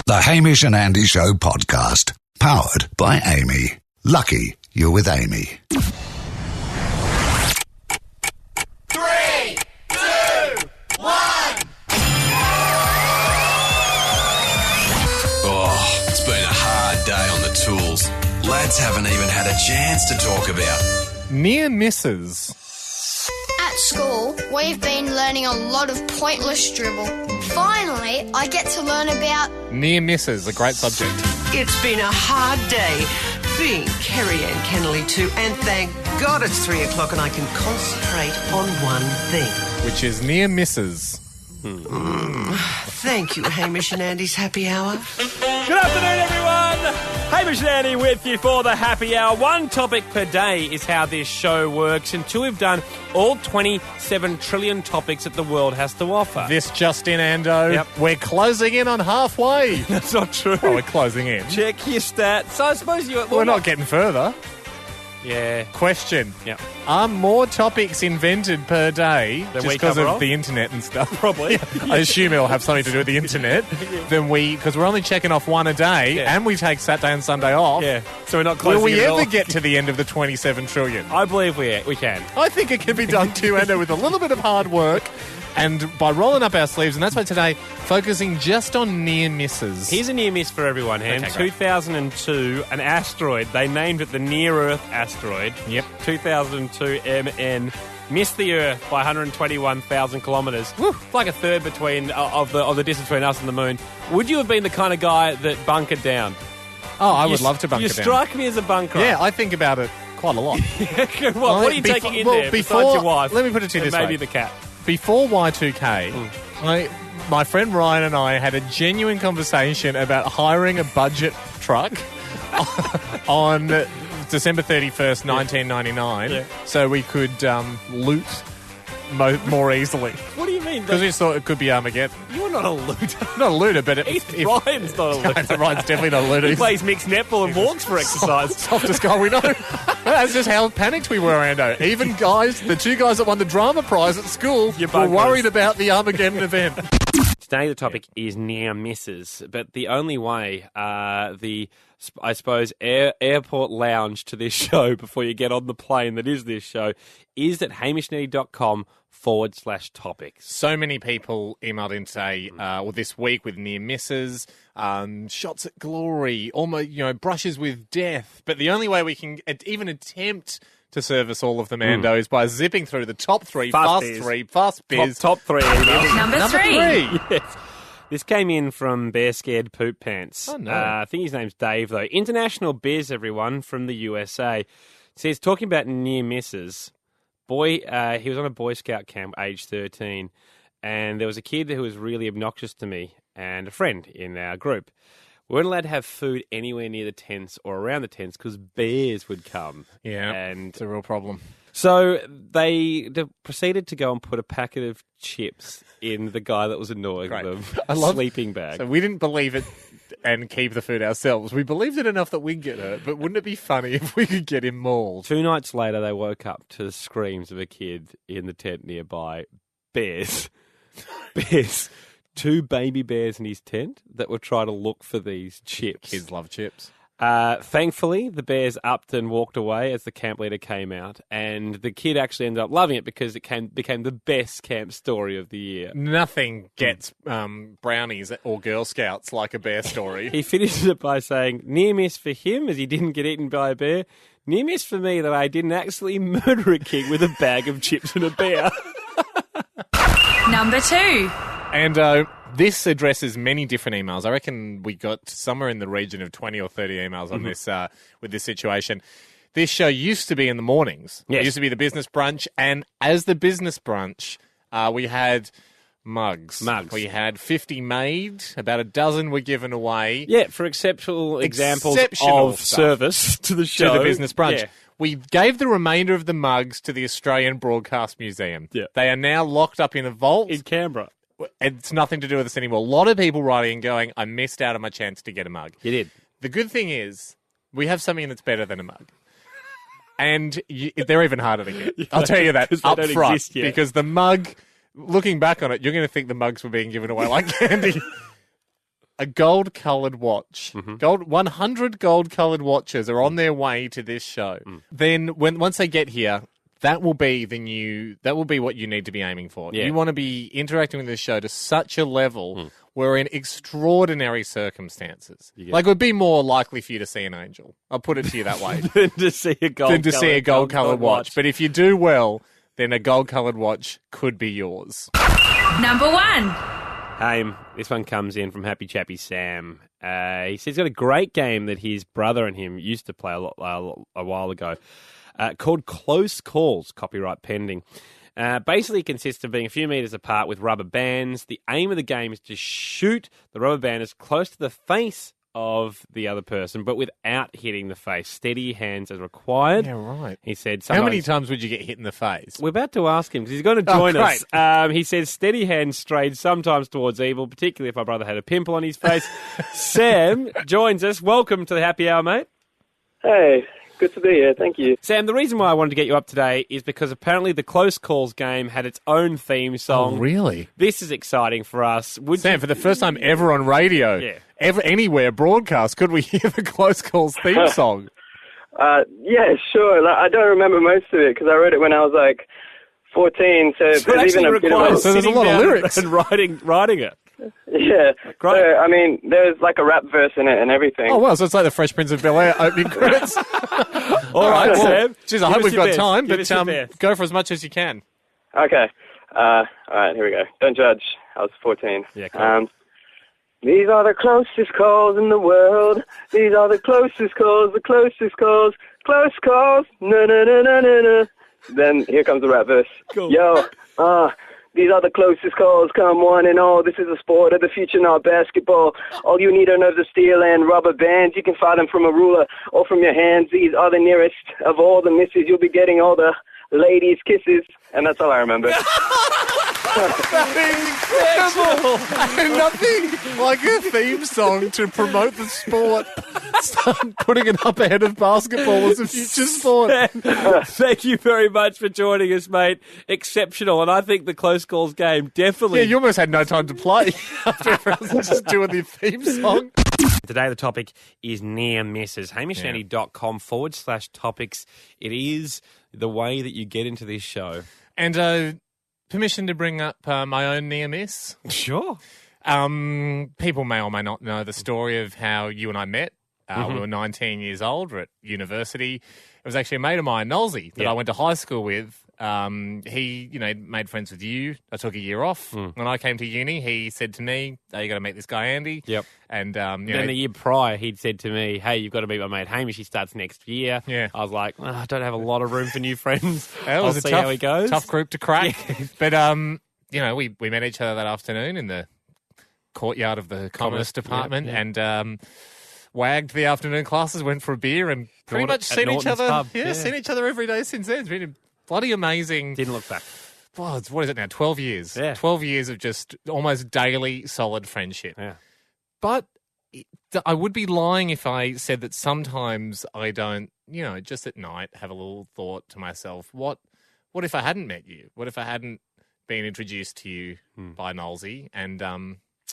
The Hamish and Andy Show podcast. Powered by Amy. Lucky you're with Amy. 3, 2, 1. Oh, it's been a hard day on the tools. Lads haven't even had a chance to talk about near misses. At school, we've been learning a lot of pointless dribble. Finally, I get to learn about Near misses, a great subject. It's been a hard day being Kerry Ann Kennelly too, and thank God it's 3 o'clock and I can concentrate on one thing. Which is near misses. Thank you, Hamish and Andy's happy hour. Good afternoon, everyone. Hamish and Andy with you for the happy hour. One topic per day is how this show works until we've done all 27 trillion topics that the world has to offer. This just in, Ando. Yep. We're closing in on halfway. That's not true. Oh, we're closing in. Check your stats. So I suppose you... We're not getting further. Yeah. Question. Yep. Are more topics invented per day Than just we because cover of off? the internet and stuff? Probably. I assume it'll have something to do with the internet. Than we, because we're only checking off one a day, Yeah. and we take Saturday and Sunday off. Yeah. So we're not closing Will we it at ever all. get to the end of the 27 trillion? I believe we can. I think it can be done too, Ando, with a little bit of hard work and by rolling up our sleeves. And that's why today, focusing just on near misses. Here's a near miss for everyone, Ham. Okay, great. 2002, an asteroid. They named it the Near-Earth asteroid. Yep. 2002 MN missed the Earth by 121,000 kilometres. It's like a third between of the distance between us and the Moon. Would you have been the kind of guy that bunkered down? Oh, I would love to bunker You down. strike me as a bunkerer. Yeah, I think about it quite a lot. What are you taking in there besides your wife? Let me put it to you and this maybe way. the cat. Before Y2K, my friend Ryan and I had a genuine conversation about hiring a budget truck on December 31st, 1999, Yeah. so we could loot more easily. What do you mean? Because we thought it could be Armageddon. You're not a looter. Not a looter, but Ryan's not a looter. Ryan's definitely not a looter. He plays mixed netball and walks for exercise. Softest guy we know. That's just how panicked we were, Ando. Even the two guys that won the drama prize at school Your were bunkers. worried about the Armageddon event. Today the topic is near misses, but the only way I suppose airport lounge to this show before you get on the plane that is this show is at hamishnetty.com/topics. So many people emailed in today, or this week, with near misses, shots at glory, almost, brushes with death. But the only way we can even attempt to service all of them, Ando, is by zipping through the top three, fast biz. Top three emails. Number three. Yes. This came in from Bear Scared Poop Pants. Oh, no. I think his name's Dave, though. International Biz, everyone, from the USA. Says, talking about near misses, he was on a Boy Scout camp, age 13, and there was a kid who was really obnoxious to me and a friend in our group. We weren't allowed to have food anywhere near the tents or around the tents because bears would come. Yeah, and it's a real problem. So they proceeded to go and put a packet of chips in the guy that was annoying them. Sleeping bag. So we didn't believe it and keep the food ourselves. We believed it enough that we'd get hurt, but wouldn't it be funny if we could get him mauled? 2 nights later, they woke up to the screams of a kid in the tent nearby. Bears. 2 baby bears in his tent that were trying to look for these chips. Kids love chips. Thankfully, the bears upped and walked away as the camp leader came out, and the kid actually ended up loving it because it became the best camp story of the year. Nothing gets brownies or Girl Scouts like a bear story. He finished it by saying, near miss for him as he didn't get eaten by a bear, near miss for me that I didn't actually murder a kid with a bag of chips and a bear. Number two. And this addresses many different emails. I reckon we got somewhere in the region of 20 or 30 emails on this with this situation. This show used to be in the mornings. Yes. It used to be the business brunch, and as the business brunch, we had mugs. We had 50 made, about a dozen were given away. Yeah, for exceptional examples Exceptional of stuff. service to the show. To the business brunch. Yeah. We gave the remainder of the mugs to the Australian Broadcast Museum. Yeah. They are now locked up in a vault. In Canberra. It's nothing to do with us anymore. A lot of people writing and going, I missed out on my chance to get a mug. You did. The good thing is, we have something that's better than a mug. And they're even harder to get. I'll tell you that 'cause they up don't front. exist yet. Because the mug, looking back on it, you're going to think the mugs were being given away like candy. a gold-coloured watch. 100 gold-coloured watches are on their way to this show. Then once they get here, that will be what you need to be aiming for. Yeah. You want to be interacting with this show to such a level where in extraordinary circumstances, like it would be more likely for you to see an angel. I'll put it to you that way. Than to see a gold-coloured watch. But if you do well, then a gold-coloured watch could be yours. Number 1. Hey, this one comes in from Happy Chappy Sam. He says he's got a great game that his brother and him used to play a while ago called Close Calls, copyright pending. Basically, it consists of being a few metres apart with rubber bands. The aim of the game is to shoot the rubber band as close to the face of the other person, but without hitting the face. Steady hands as required. Yeah, right. He said, How many times would you get hit in the face? We're about to ask him because he's going to join us. He says, steady hands strayed sometimes towards evil, particularly if my brother had a pimple on his face. Sam joins us. Welcome to the Happy Hour, mate. Hey, good to be here. Thank you. Sam, the reason why I wanted to get you up today is because apparently the Close Calls game had its own theme song. Oh, really? This is exciting for us. Sam, for the first time ever on radio, anywhere broadcast, could we hear the Close Calls theme song? Yeah, sure. Like, I don't remember most of it because I wrote it when I was like 14. So it there's even a bit of so there's a lot of lyrics and writing it. Yeah. Great. So, I mean, there's like a rap verse in it and everything. Oh, well, so it's like the Fresh Prince of Bel-Air opening credits. All right, well, Sam. Geez, I hope we've got time, Give but us your best. go for as much as you can. Okay. All right, here we go. Don't judge. I was 14. Yeah, cool. These are the closest calls in the world. These are the closest calls, close calls. No, no, no, no, no, no. Then here comes the rap verse. Cool. Yo, these are the closest calls, come one and all. This is a sport of the future, not basketball. All you need are nerves of steel and rubber bands. You can fire them from a ruler or from your hands. These are the nearest of all the misses. You'll be getting all the ladies' kisses. And that's all I remember. That is incredible. Nothing like a theme song to promote the sport. Start putting it up ahead of basketball as a future sport. Thank you very much for joining us, mate. Exceptional. And I think the Close Calls game definitely... Yeah, you almost had no time to play after everyone was just doing the theme song. Today the topic is near misses. HamishAndy.com/topics. It is the way that you get into this show. And permission to bring up my own near miss? Sure. People may or may not know the story of how you and I met. We were 19 years old. We're at university. It was actually a mate of mine, Nolsey, that I went to high school with. He, made friends with you. I took a year off. When I came to uni, he said to me, "Oh, you got to meet this guy, Andy." Yep. And then the year prior, he'd said to me, "Hey, you've got to meet my mate Hamish. He starts next year." Yeah. I was like, I don't have a lot of room for new friends. It was I'll see how he goes. Tough group to crack. But we met each other that afternoon in the courtyard of the Commerce Department and wagged the afternoon classes, went for a beer, and pretty much seen each other. Pub. Seen each other every day since then. It's been bloody amazing. Didn't look back. Well, what is it now? 12 years. Yeah. 12 years of just almost daily solid friendship. Yeah. But I would be lying if I said that sometimes I don't, just at night have a little thought to myself, what if I hadn't met you? What if I hadn't been introduced to you by Nolsey? And,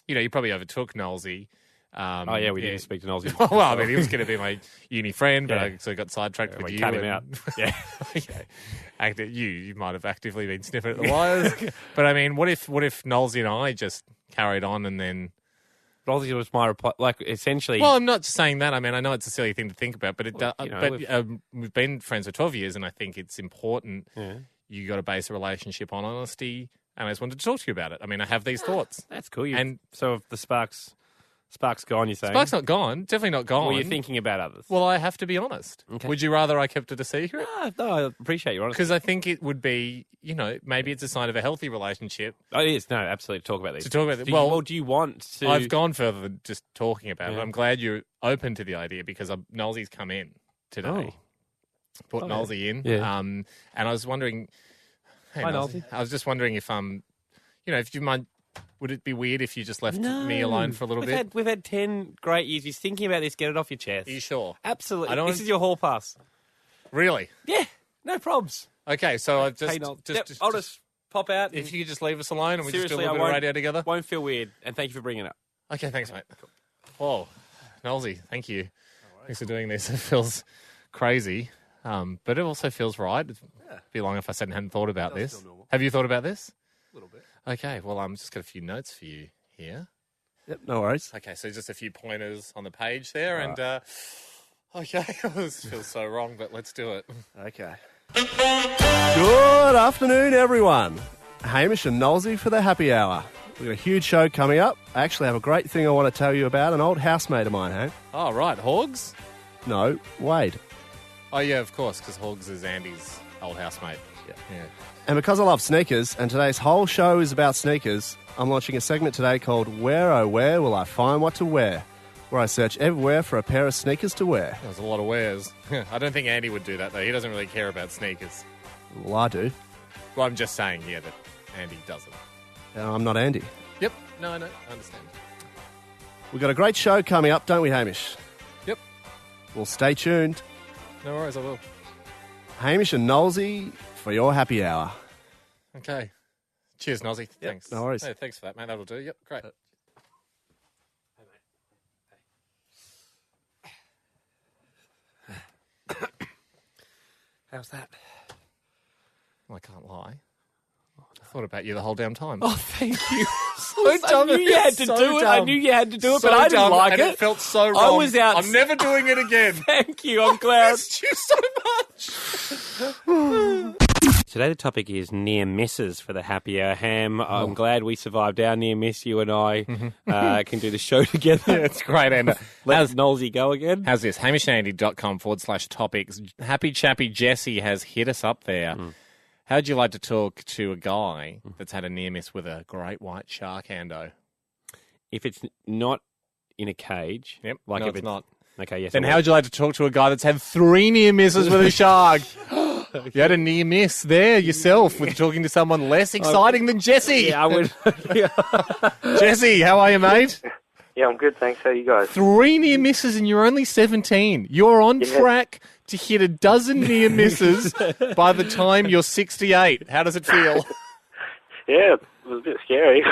you probably overtook Nolsey. We didn't speak to Nolsey. Well, I mean, he was going to be my uni friend, but I sort of got sidetracked with we you. cut him out. Yeah. Okay. You might have actively been sniffing at the wires. But I mean, what if Nolsey and I just carried on and then... Nolsey was my reply, like essentially... Well, I'm not saying that. I mean, I know it's a silly thing to think about, but we've been friends for 12 years, and I think it's important. Yeah. You got to base a relationship on honesty, and I just wanted to talk to you about it. I mean, I have these thoughts. That's cool. And so if the spark's gone, you're saying? Spark's not gone. Definitely not gone. Well, you're thinking about others. Well, I have to be honest. Okay. Would you rather I kept it a secret? No, I appreciate your honesty. Because I think it would be, maybe it's a sign of a healthy relationship. Oh, it is. No, absolutely. Talk about these. To talk about it. Do you want to... I've gone further than just talking about it. I'm glad you're open to the idea because Nolsey's come in today. Put Nolsey in. Yeah. And I was wondering... Hey, Hi, Nolsey. I was just wondering if, if you mind... Would it be weird if you just left me alone for a little bit? We've had 10 great years. You're thinking about this. Get it off your chest. Are you sure? Absolutely. This is your hall pass. Really? Yeah. No probs. Okay, so I've just... Hey, I'll just pop out. If you could just leave us alone and we just do a Seriously, little bit of radio together? Won't feel weird. And thank you for bringing it up. Okay, thanks, mate. Whoa, Nolsey, thank you. Thanks for doing this. It feels crazy, but it also feels right. It'd be long if I hadn't thought about this. Have you thought about this? A little bit. Okay, well, I'm just got a few notes for you here. Yep, no worries. Okay, so just a few pointers on the page there, and okay, this feels so wrong, but let's do it. Okay. Good afternoon, everyone. Hamish and Nolsey for the happy hour. We've got a huge show coming up. I actually have a great thing I want to tell you about an old housemate of mine, hey? Oh, right, Hogs? No, Wade. Oh, yeah, of course, because Hogs is Andy's old housemate. Yeah. And because I love sneakers, and today's whole show is about sneakers, I'm launching a segment today called Where Oh Where Will I Find What to Wear? Where I search everywhere for a pair of sneakers to wear. There's a lot of wares. I don't think Andy would do that, though. He doesn't really care about sneakers. Well, I do. Well, I'm just saying, yeah, that Andy doesn't. I'm not Andy. Yep. No, I understand. We've got a great show coming up, don't we, Hamish? Yep. Well, stay tuned. No worries, I will. Hamish and Nolsey for your happy hour. Okay. Cheers, Nozzy. Thanks. no worries. Hey, thanks for that, mate. That'll do. Yep, great. How's that? Well, I can't lie. I thought about you the whole damn time. Oh, thank you. So dumb. I knew you had to So do it. I dumb. knew you had to do it, So but I didn't dumb, like and it. It felt so wrong. I was out. I'm never doing it again. Thank you. I'm glad. Missed you so much. Today the topic is near misses for the happy hour. Ham, I'm glad we survived our near miss. You and I can do the show together. It's great, Amber. Let Nolsey go again. How's this? HamishAndy.com/topics. Happy Chappy Jesse has hit us up there. How'd you like to talk to a guy that's had a near miss with a great white shark, Ando? If it's not in a cage. Yep. Like no, if it's not. Okay, yes. Then how'd you like to talk to a guy that's had 3 near misses with a shark? You had a near miss there yourself with talking to someone less exciting than Jesse. Yeah, I would. Jesse, how are you, mate? Yeah, I'm good, thanks. How are you guys? 3 near misses and you're only 17. You're on track to hit a dozen near misses by the time you're 68. How does it feel? Yeah, it was a bit scary.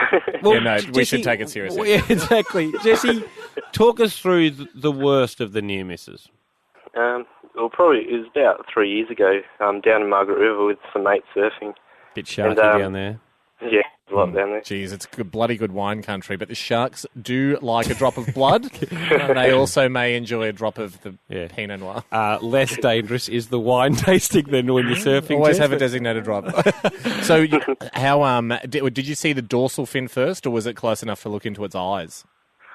Well, Yeah, no, we Jesse- should take it seriously. Yeah, exactly. Jesse, talk us through the worst of the near misses. Well, probably it was about 3 years ago, down in Margaret River with some mates surfing. Bit sharky And, down there. Yeah, a lot down there. Jeez, it's good, bloody good wine country, but the sharks do like a drop of blood. They also may enjoy a drop of the Pinot Noir. Less dangerous is the wine tasting than when you're surfing. Always Jess. have a designated driver. So, how did you see the dorsal fin first, or was it close enough to look into its eyes?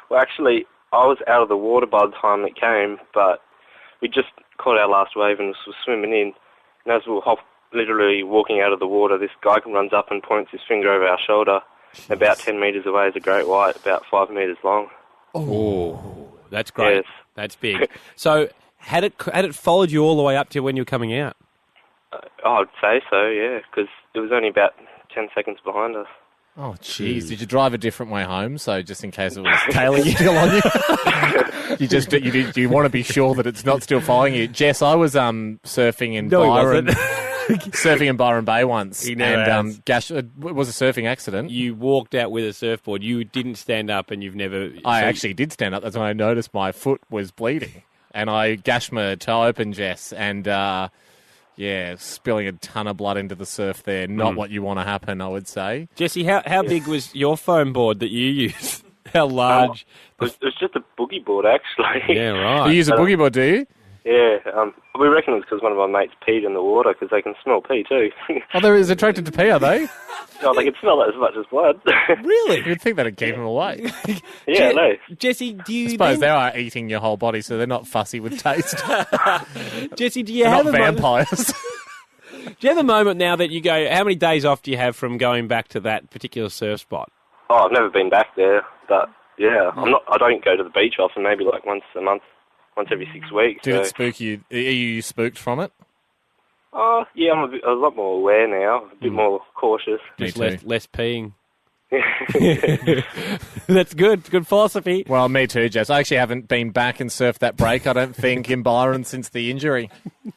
Well, actually, I was out of the water by the time it came, but we just caught our last wave and was swimming in. And as we were literally walking out of the water, this guy runs up and points his finger over our shoulder. About 10 metres away is a great white, about 5 metres long. Oh, that's great. Yes. That's big. So, had it followed you all the way up to when you were coming out? I'd say so, yeah, because it was only about 10 seconds behind us. Oh, jeez. Did you drive a different way home? So just in case it was tailing you still on you? You want to be sure that it's not still following you. Jess, I was surfing in Byron. Surfing in Byron Bay once. He never has. It was a surfing accident. You walked out with a surfboard. You didn't stand up, and you've never. I actually did stand up. That's when I noticed my foot was bleeding. And I gashed my toe open, Jess, and spilling a ton of blood into the surf there. Not what you want to happen, I would say. Jesse, how big was your foam board that you used? How large? It was just a boogie board, actually. Yeah, right. You use a boogie board, do you? Yeah, we reckon it was because one of my mates peed in the water, because they can smell pee too. Oh, they're as attracted to pee, are they? Oh, they can smell it as much as blood. Really? You'd think that'd keep them away. Yeah, no. Jesse, do you I suppose they are eating your whole body, so they're not fussy with taste. Jesse, do you They're have not a moment? vampires. Do you have a moment now that you go? How many days off do you have from going back to that particular surf spot? Oh, I've never been back there, but yeah, I don't go to the beach often. Maybe like once a month, once every 6 weeks. Did it spook you? Are you spooked from it? Oh, yeah, I'm a lot more aware now, a bit more cautious. Just Me too. less peeing. That's good. It's good philosophy. Well, me too, Jess. I actually haven't been back and surfed that break, I don't think, in Byron since the injury.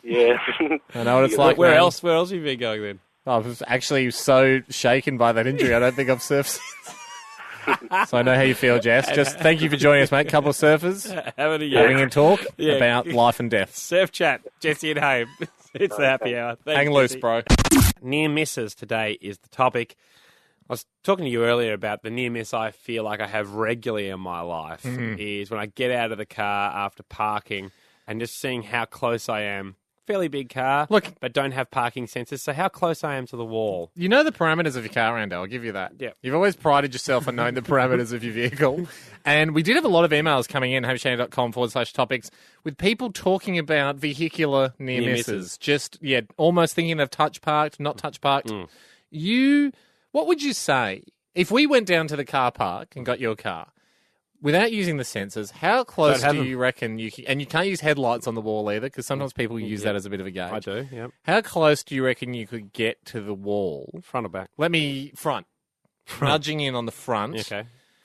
Yeah. I know what it's like. Where man. else? Where else have you been going then? I was actually so shaken by that injury, I don't think I've surfed since. So I know how you feel, Jess. Just thank you for joining us, mate. Couple of surfers having a talk about life and death. Surf chat, Jesse and Haim. It's the happy hour. Thanks, Hang loose, Jesse. bro. Near misses today is the topic. I was talking to you earlier about the near miss I feel like I have regularly in my life is when I get out of the car after parking and just seeing how close I am. Fairly big car, but don't have parking sensors, so how close I am to the wall. You know the parameters of your car, Rando. I'll give you that. Yeah. You've always prided yourself on knowing the parameters of your vehicle. And we did have a lot of emails coming in, hamishandy.com/topics, with people talking about vehicular near misses. Just, almost thinking of touch parked, not touch parked. What would you say if we went down to the car park and got your car? Without using the sensors, how close do you reckon you can... And you can't use headlights on the wall either, because sometimes people use that as a bit of a gauge. I do, yep. How close do you reckon you could get to the wall? Front or back? Front. Nudging in on the front. Okay.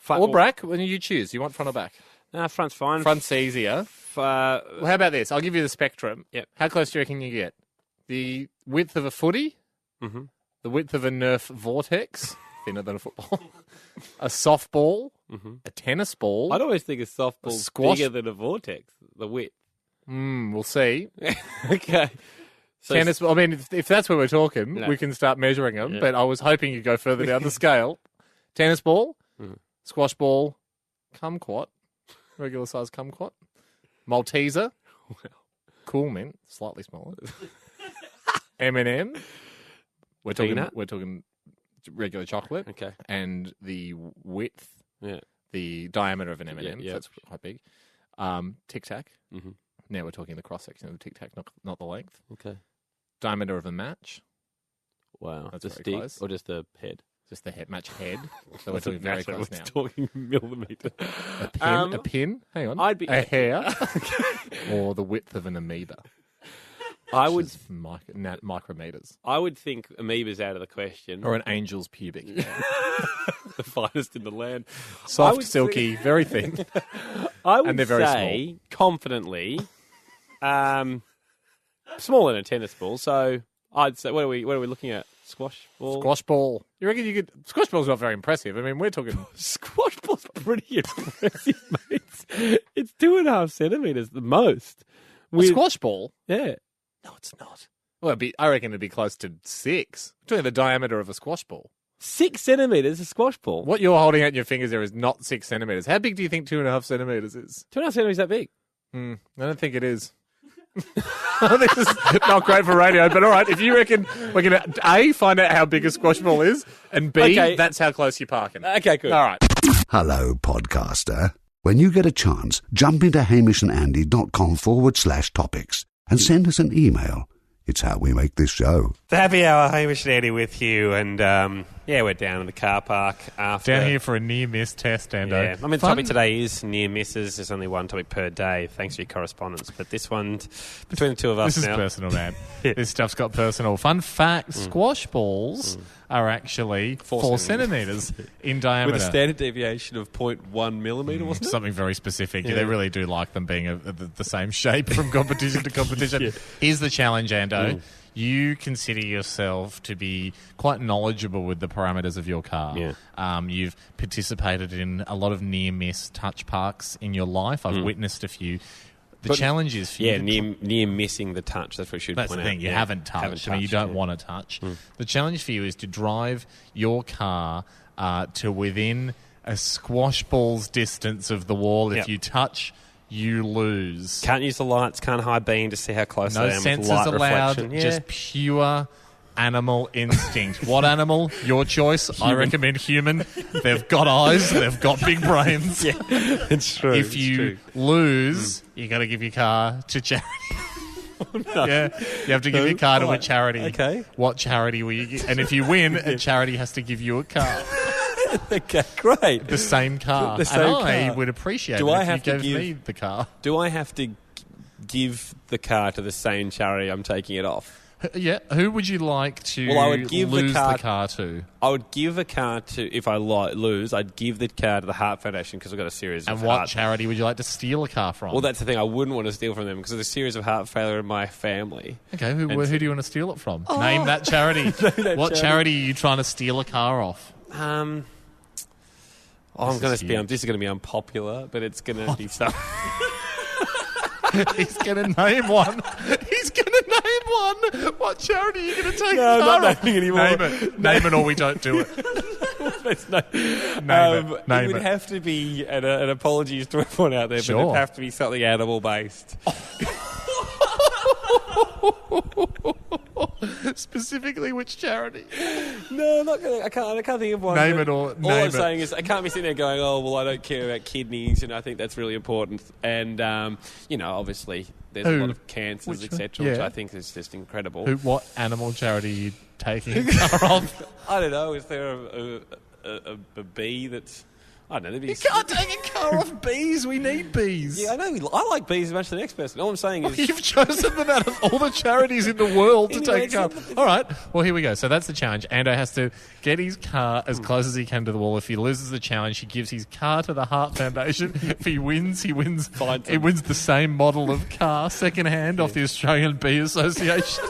Or back, when you choose. You want front or back? No, front's fine. Front's easier. Well, how about this? I'll give you the spectrum. Yep. How close do you reckon you get? The width of a footy? Mm-hmm. The width of a Nerf Vortex? Thinner than a football. A softball, a tennis ball. I'd always think a softball's bigger than a vortex, the width. We'll see. Okay. So Tennis, I mean, if that's where we're talking, we can start measuring them, but I was hoping you'd go further down the scale. Tennis ball, squash ball, kumquat, regular size kumquat, Malteser, Cool Mint, slightly smaller, M&M, we're talking regular chocolate, and the width, the diameter of an M&M, so that's quite big. Tic Tac. Now we're talking the cross section of the Tic Tac, not the length. Okay. Diameter of a match. Wow, that's just very stick close. Or just the head? Just the match head. So we're talking very close now. We're talking millimetre. A pin. Hang on. A hair, or the width of an amoeba. I would micrometers. I would think amoeba's out of the question. Or an angel's pubic hair. The finest in the land. Soft, silky, very thin. I would and they're very say, small. Confidently, smaller than a tennis ball. So I'd say, what are we looking at? Squash ball? Squash ball. You reckon you could... Squash ball's not very impressive. I mean, we're talking... Squash ball's pretty impressive, mate. It's 2.5 centimetres the most. A squash ball? Yeah. No, it's not. Well, I reckon it'd be close to 6. I'm talking the diameter of a squash ball. 6 centimetres a squash ball? What you're holding out in your fingers there is not 6 centimetres. How big do you think 2.5 centimetres is? 2.5 centimetres that big? I don't think it is. This is not great for radio, but all right. If you reckon we're going to, A, find out how big a squash ball is, and B, that's how close you're parking. Okay, good. All right. Hello, podcaster. When you get a chance, jump into hamishandandy.com/topics and send us an email. It's how we make this show. The happy hour, Hamish and Andy with you, and we're down in the car park after... Down here for a near-miss test, Ando. Yeah, I mean, the topic today is near misses. There's only one topic per day, thanks for your correspondence. But this one, between the two of us now... This is personal, man. This stuff's got personal. Fun fact, squash balls are actually 4 centimetres in diameter. With a standard deviation of 0.1 millimetre, wasn't it? Something very specific. Yeah. They really do like them being the same shape from competition to competition. Here's the challenge, Ando. You consider yourself to be quite knowledgeable with the parameters of your car. Yeah. You've participated in a lot of near-miss touch parks in your life. I've witnessed a few. The challenge is for you near missing the touch. That's what you should point out. That's the thing. You haven't touched. I mean, you don't want to touch. The challenge for you is to drive your car to within a squash ball's distance of the wall. If you touch... you lose. Can't use the lights, can't high beam to see how close I am. No sensors with light allowed, reflection. just pure animal instinct. What animal? Your choice. Human. I recommend human. They've got eyes, they've got big brains. Yeah, it's true. If you lose, you got to give your car to charity. No. Yeah, you have to give your car to a charity. Okay. What charity will you give? And if you win, a charity has to give you a car. Okay, great. The same car. I would appreciate it if you gave me the car. Do I have to give the car to the same charity I'm taking it off? Yeah. Who would you like to lose the car to? I would give a car to, if I lose, I'd give the car to the Heart Foundation because I've got a series of And what charity would you like to steal a car from? Well, that's the thing. I wouldn't want to steal from them because there's a series of heart failure in my family. Okay, who do you want to steal it from? Name that charity. What charity are you trying to steal a car off? I'm going to be. This is going to be unpopular, but it's going to be something. He's going to name one. He's going to name one. What charity are you going to take? No, I'm not naming anymore. Name it or we don't do it. It would have to be, and apologies to everyone out there, Sure. but it'd have to be something animal-based. Specifically, which charity? No, I'm not gonna, I can't think of one. Name it or all name I'm it. saying is I can't be sitting there going, oh, well, I don't care about kidneys, and I think that's really important. And, obviously, there's a lot of cancers, etc., which I think is just incredible. What animal charity are you taking care of? I don't know. Is there a bee that's... I don't know. You can't take a car off bees. We need bees. Yeah, I know. I like bees as much as the next person. All I'm saying is... You've chosen them out of all the charities in the world to Anyway, take a car. All right. Well, here we go. So that's the challenge. Ando has to get his car as close as he can to the wall. If he loses the challenge, he gives his car to the Heart Foundation. If he wins, he wins the same model of car secondhand off the Australian Bee Association.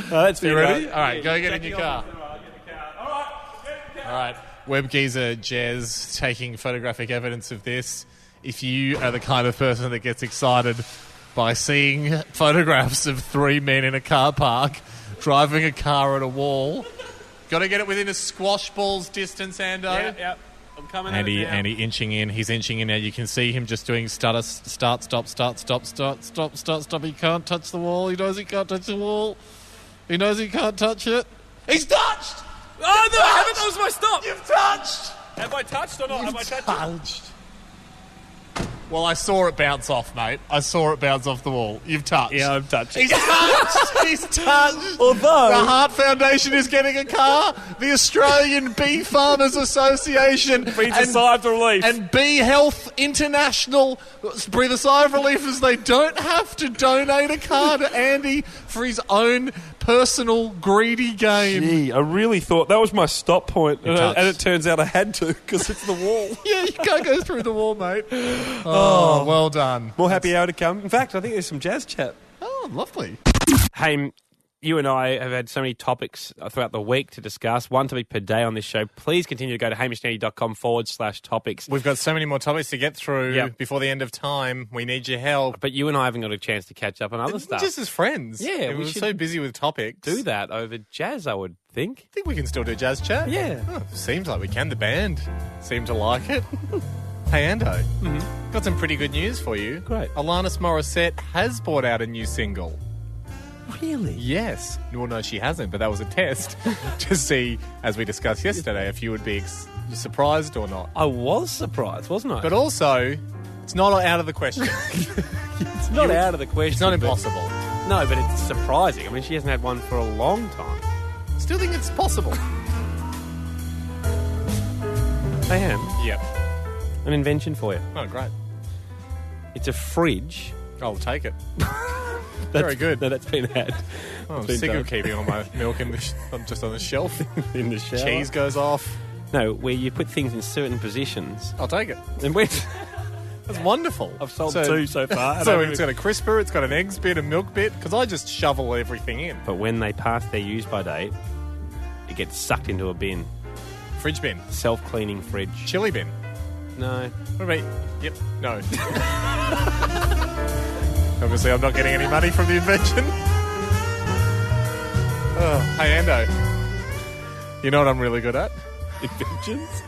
That's You ready? All right. Go get in your car. All right, web geezer Jez taking photographic evidence of this. If you are the kind of person that gets excited by seeing photographs of three men in a car park driving a car at a wall, got to get it within a squash ball's distance, Ando. Yeah. I'm coming at it now. Andy inching in. He's inching in now. You can see him just doing start, stop. He can't touch the wall. He knows he can't touch the wall. He knows he can't touch it. He's touched! Oh, no, I haven't. That was my stop. You've touched! Have I touched or not? Have I touched? Well, I saw it bounce off, mate. I saw it bounce off the wall. You've touched. Yeah, I've touched. He's touched! He's touched! Although... The Heart Foundation is getting a car. The Australian Bee Farmers Association Breathe a sigh of relief. and Bee Health International breathe a sigh of relief as they don't have to donate a car to Andy for his own personal greedy gain. Gee, I really thought that was my stop point, and touched. it turns out I had to because it's the wall. Yeah, you can't go through the wall, mate. Oh, well done. More happy hour to come. In fact, I think there's some jazz chat. Oh, lovely. Hey, you and I have had so many topics throughout the week to discuss, one topic per day on this show. Please continue to go to hamishnetty.com/topics. We've got so many more topics to get through before the end of time. We need your help. But you and I haven't got a chance to catch up on other stuff. Just as friends. Yeah, we we were should so busy with topics. do that over jazz, I would think. I think we can still do jazz chat. Yeah. Oh, seems like we can. The band seem to like it. Hey, Ando. Got some pretty good news for you. Great. Alanis Morissette has brought out a new single. Really? Yes. Well, no, she hasn't, but that was a test to see, as we discussed yesterday, if you would be surprised or not. I was surprised, wasn't I? But also, it's not out of the question. it's not out of the question. It's not but- impossible. No, but it's surprising. I mean, she hasn't had one for a long time. Still think it's possible. I am. Yep. An invention for you. Oh, great. It's a fridge. I'll take it. Very good. No, that's been had. Oh, I'm Been sick done. of keeping all my milk just on the shelf. In the shower. Cheese goes off. No, where you put things in certain positions. I'll take it. And when That's wonderful. I've sold two so far. So it's got a crisper, it's got an eggs bit, a milk bit, because I just shovel everything in. But when they pass their use-by date, it gets sucked into a bin. Fridge bin. Self-cleaning fridge. Chili bin. No. What about... Yep. No. Obviously, I'm not getting any money from the invention. Oh, hey, Ando. You know what I'm really good at? Inventions?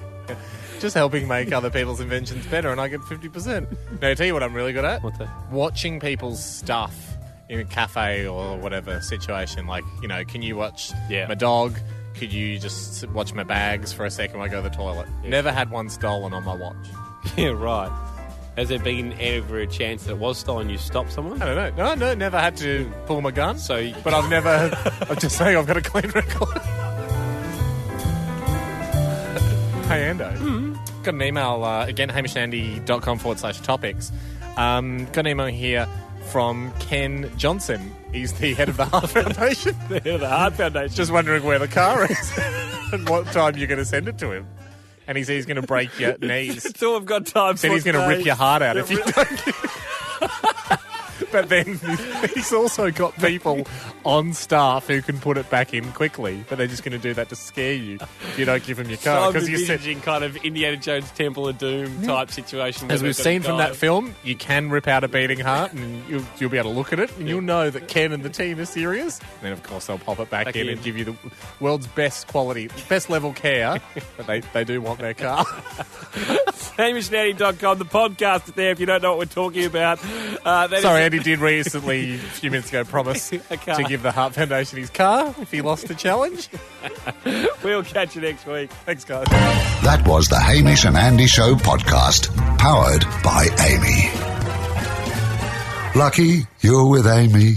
Just helping make other people's inventions better, and I get 50%. Now, I tell you what I'm really good at. What's that? Watching people's stuff in a cafe or whatever situation. Like, you know, can you watch my dog? Could you just watch my bags for a second while I go to the toilet? Yeah. Never had one stolen on my watch. Yeah, right. Has there been ever a chance that it was stolen, you stopped someone? I don't know. No, never had to pull my gun. So, but I've never... I'm just saying I've got a clean record. Hey, Ando. Got an email, again, hamishandy.com/topics. Got an email here from Ken Johnson. He's the head of the Heart Foundation. The head of the Heart Foundation. Just wondering where the car is and what time you're going to send it to him. And he said he's going to break your knees. That's all I've got time for. Said he's going to rip your heart out if you don't. But then he's also got people on staff who can put it back in quickly, but they're just going to do that to scare you if you don't give them your So car. I'm Because you said, envisaging kind of Indiana Jones Temple of Doom type situation. as where we've they've got seen a from guy- that film, you can rip out a beating heart and you'll be able to look at it and you'll know that Ken and the team are serious. And then, of course, they'll pop it back in and give you the world's best quality, best level care, but they do want their car. HamishandAndy.com, the podcast is there if you don't know what we're talking about. Sorry, Andy did recently, a few minutes ago, promise car. to give the Heart Foundation his car if he lost the challenge. We'll catch you next week. Thanks, guys. That was the Hamish and Andy Show podcast, powered by Amy. Lucky you're with Amy.